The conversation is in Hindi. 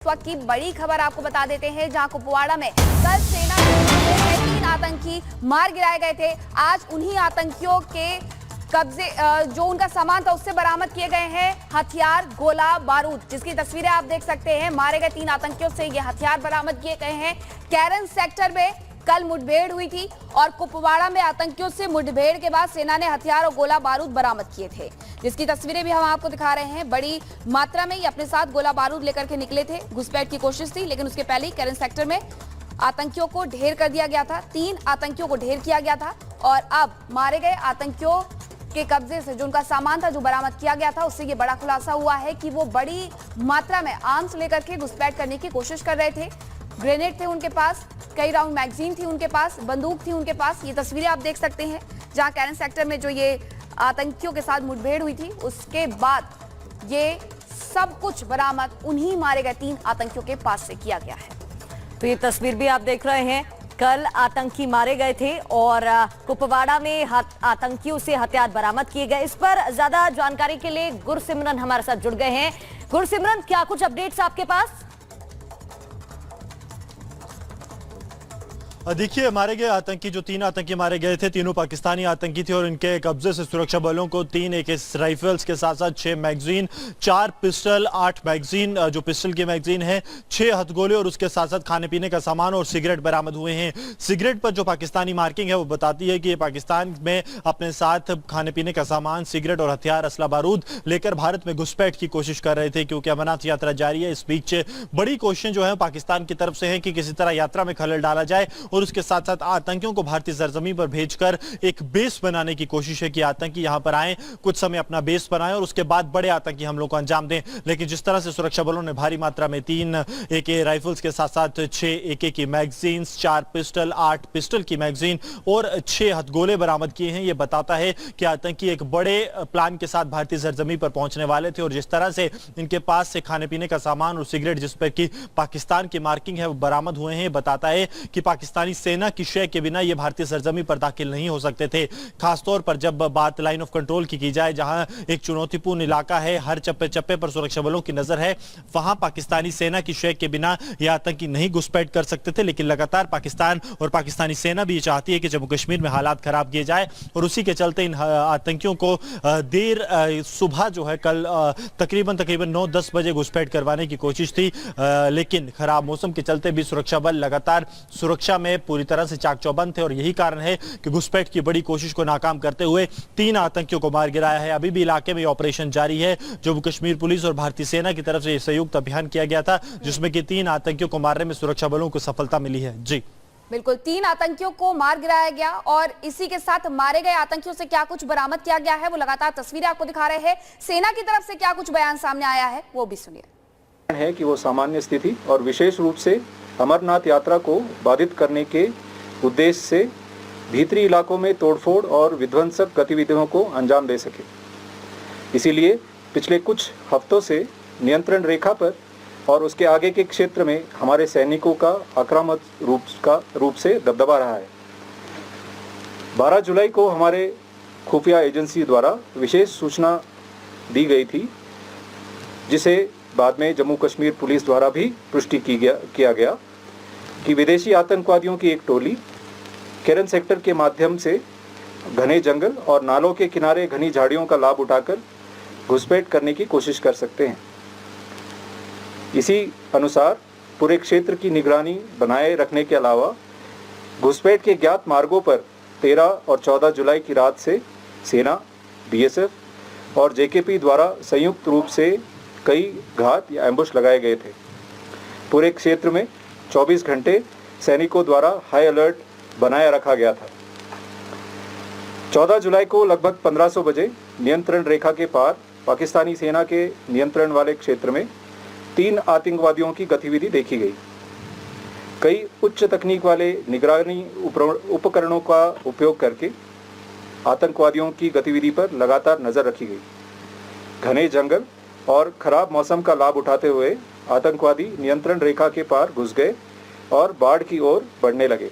वक्त की बड़ी खबर आपको बता देते हैं, जहां कुपवाड़ा में कल सेना के 3 आतंकी मार गिराए गए थे। आज उन्हीं आतंकियों के कब्जे जो उनका सामान था उससे बरामद किए गए हैं हथियार, गोला बारूद, जिसकी तस्वीरें आप देख सकते हैं। मारे गए 3 आतंकियों से ये हथियार बरामद किए गए हैं। कैरन सेक्टर में कल मुठभेड़ हुई थी और कुपवाड़ा में आतंकियों से मुठभेड़ के बाद सेना ने हथियार और गोला बारूद बरामद किए थे, जिसकी तस्वीरें भी हम आपको दिखा रहे हैं। बड़ी मात्रा में ये अपने साथ गोला बारूद लेकर के निकले थे। घुसपैठ की कोशिश थी, लेकिन उसके पहले ही कैरन सेक्टर में आतंकियों को ढेर कर दिया गया था। 3 आतंकियों को ढेर किया गया था और अब मारे गए आतंकियों के कब्जे से जो उनका सामान था, जो बरामद किया गया था, उससे ये बड़ा खुलासा हुआ है कि वो बड़ी मात्रा में आर्म्स लेकर के घुसपैठ करने की कोशिश कर रहे थे। ग्रेनेड थे उनके पास, कई राउंड मैगजीन थी उनके पास, बंदूक थी उनके पास। ये तस्वीरें आप देख सकते हैं, जहां कैरन सेक्टर में जो ये आतंकियों के साथ मुठभेड़ हुई थी, उसके बाद ये सब कुछ बरामद उन्हीं मारे गए 3 आतंकियों के पास से किया गया है। तो ये तस्वीर भी आप देख रहे हैं, कल आतंकी मारे गए थे और कुपवाड़ा में आतंकियों से हथियार बरामद किए गए। इस पर ज्यादा जानकारी के लिए गुरसिमरन हमारे साथ जुड़ गए हैं। गुरसिमरन, क्या कुछ अपडेट्स आपके पास? देखिए, मारे गए आतंकी, जो 3 आतंकी मारे गए थे, तीनों पाकिस्तानी आतंकी थे और इनके कब्जे से सुरक्षा बलों को 3 AK राइफल्स के साथ साथ 6 मैगजीन, 4 पिस्टल, 8 मैगजीन, जो पिस्टल की मैगजीन है, 6 हथगोले और उसके साथ साथ खाने पीने का सामान और सिगरेट बरामद हुए हैं। सिगरेट पर जो पाकिस्तानी मार्किंग है वो बताती है कि ये पाकिस्तान में अपने साथ खाने पीने का सामान, सिगरेट और हथियार, असला बारूद लेकर भारत में घुसपैठ की कोशिश कर रहे थे, क्योंकि अमरनाथ यात्रा जारी है। इस बीच बड़ी कोशिशें जो है पाकिस्तान की तरफ से है कि किसी तरह यात्रा में खलल डाला जाए और उसके साथ साथ आतंकियों को भारतीय सरजमीन पर भेजकर एक बेस बनाने की कोशिश है कि आतंकी यहां पर आए, कुछ समय अपना बेस बनाएं और उसके बाद बड़े आतंकी हमलों को अंजाम दें। लेकिन जिस तरह से सुरक्षा बलों ने भारी मात्रा में 3 AK राइफल्स के साथ साथ 6 AK की मैगजीन, 4 पिस्टल, 8 पिस्टल की मैगजीन और 6 हथगोले बरामद किए हैं, यह बताता है कि आतंकी एक बड़े प्लान के साथ भारतीय सरजमीन पर पहुंचने वाले थे। और जिस तरह से इनके पास से खाने पीने का सामान और सिगरेट, जिस पर की पाकिस्तान की मार्किंग है, वो बरामद हुए हैं, बताता है कि पाकिस्तानी सेना की शय के बिना ये भारतीय सरजमीन पर दाखिल नहीं हो सकते थे। खासतौर पर जब बात लाइन ऑफ कंट्रोल की जाए, जहां एक चुनौतीपूर्ण इलाका है, हर चप्पे चप्पे पर सुरक्षा बलों की नजर है, वहां पाकिस्तानी सेना की शय के बिना ये आतंकी नहीं घुसपैठ कर सकते थे। लेकिन लगातार पाकिस्तान और पाकिस्तानी सेना भी ये चाहती है कि जम्मू कश्मीर में हालात खराब किए जाए और उसी के चलते इन आतंकियों को देर सुबह जो है कल तकरीबन 9-10 बजे घुसपैठ करवाने की कोशिश थी, लेकिन खराब मौसम के चलते भी सुरक्षा बल लगातार सुरक्षा में पूरी तरह से चाक चौबंद थे और यही कारण है कि घुसपैठ की बड़ी कोशिश को नाकाम करते हुए 3 आतंकियों को मार गिराया है। अभी भी इलाके में ऑपरेशन जारी है। जम्मू कश्मीर पुलिस और भारतीय सेना की तरफ से संयुक्त अभियान किया गया था, जिसमें कि 3 आतंकियों को मारने में सुरक्षा बलों को सफलता मिली है। जी बिल्कुल, 3 आतंकियों को मार गिराया गया और इसी के साथ मारे गए आतंकियों से क्या कुछ बरामद किया गया है, वो लगातार तस्वीरें आपको दिखा रहे हैं। सेना की तरफ से क्या कुछ बयान सामने आया है, वो भी सुनिए। है कि वो सामान्य स्थिति और विशेष रूप से अमरनाथ यात्रा को बाधित करने के उद्देश्य से भीतरी इलाकों में तोड़फोड़ और विध्वंसक गतिविधियों को अंजाम दे सके। इसीलिए पिछले कुछ हफ्तों से नियंत्रण रेखा पर और उसके आगे के क्षेत्र में हमारे सैनिकों का आक्रामक रूप से दबदबा रहा है। 12 जुलाई को हमारे खुफिया एजेंसी द्वारा विशेष सूचना दी गई थी, जिसे बाद में जम्मू कश्मीर पुलिस द्वारा भी पुष्टि किया गया कि विदेशी आतंकवादियों की एक टोली कैरन सेक्टर के माध्यम से घने जंगल और नालों के किनारे घनी झाड़ियों का लाभ उठाकर घुसपैठ करने की कोशिश कर सकते हैं। इसी अनुसार पूरे क्षेत्र की निगरानी बनाए रखने के अलावा घुसपैठ के ज्ञात मार्गों पर 13 और 14 जुलाई की रात से सेना, BSF और JKP द्वारा संयुक्त रूप से कई घात या एम्बुश लगाए गए थे। पूरे क्षेत्र में 24 घंटे सैनिकों द्वारा हाई अलर्ट बनाया रखा गया था। 14 जुलाई को लगभग 1500 बजे नियंत्रण रेखा के पार पाकिस्तानी सेना के नियंत्रण वाले क्षेत्र में 3 आतंकवादियों की गतिविधि देखी गई। कई उच्च तकनीक वाले निगरानी उपकरणों का उपयोग करके आतंकवादियों की गतिविधि पर लगातार नजर रखी गई। घने जंगल और खराब मौसम का लाभ उठाते हुए आतंकवादी नियंत्रण रेखा के पार घुस गए और बाढ़ की ओर बढ़ने लगे।